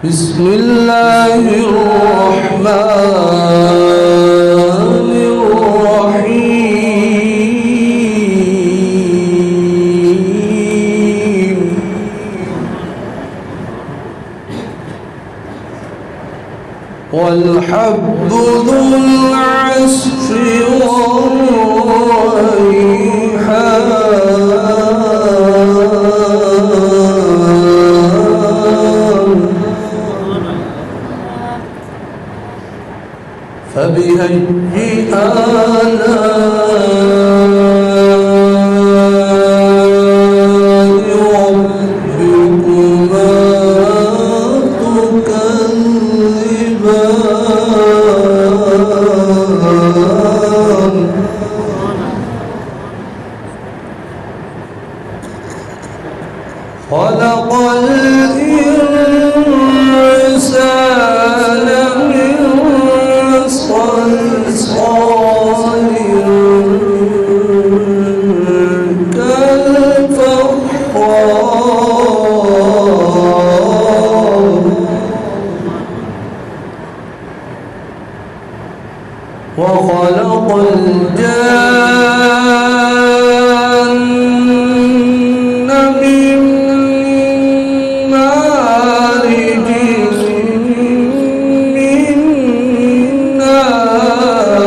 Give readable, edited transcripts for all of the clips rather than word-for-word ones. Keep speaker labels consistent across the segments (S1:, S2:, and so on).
S1: بسم الله الرحمن الرحيم والحب ذو العصف والريحان فبأي آلاء ربكما تكذبان خلق الإنسان من صلصال كالفخار وخلق الجان من مارج من نار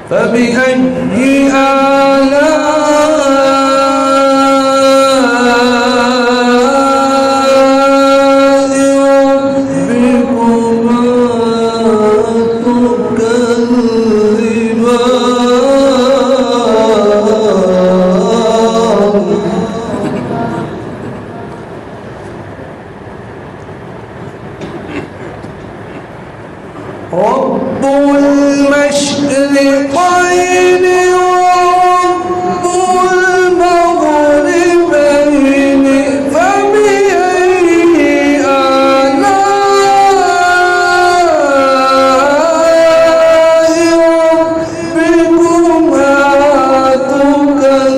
S1: فبأي رب المشرقين ورب المغربين فبأي آلاء ربكما تكذبان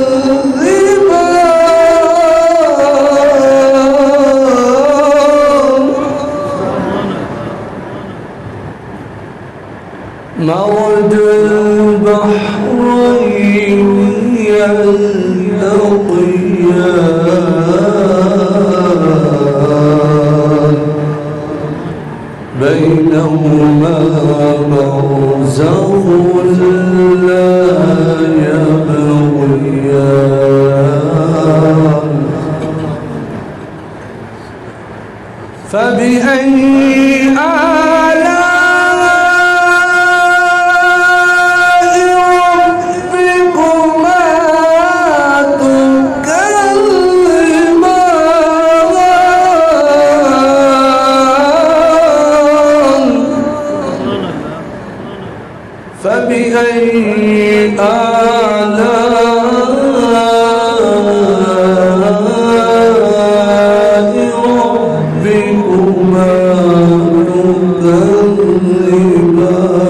S1: مرج البحرين يلتقيان بينهما برزخ لا يبغيان فبأي فبأي آلاء ربكما تكذبان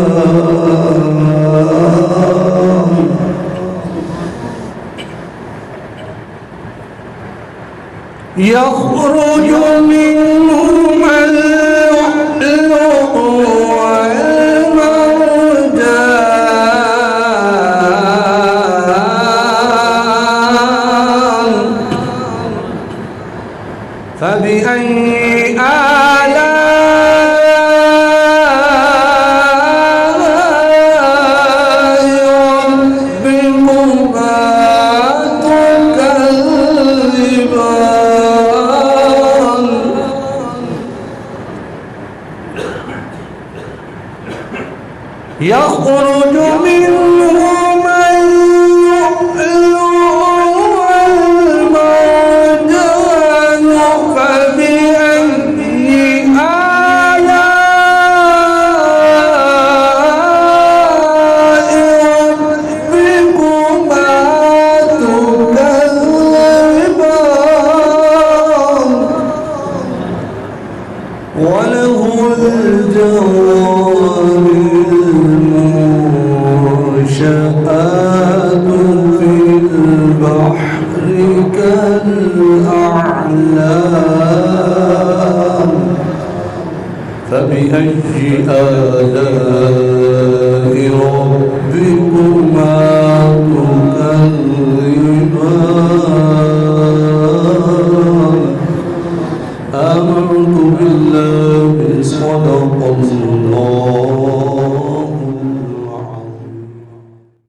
S1: يخرج منهما اللؤلؤ والمرجان فبأي آلاء ربكما تكذبان يخرج منهما اللؤلؤ والمرجان فبأي آلاء ربكما تكذبان وله الجوار المنشآت في البحر الأعلام فبأي آلاء ربكما تكذبان آمنت بالله صدق الله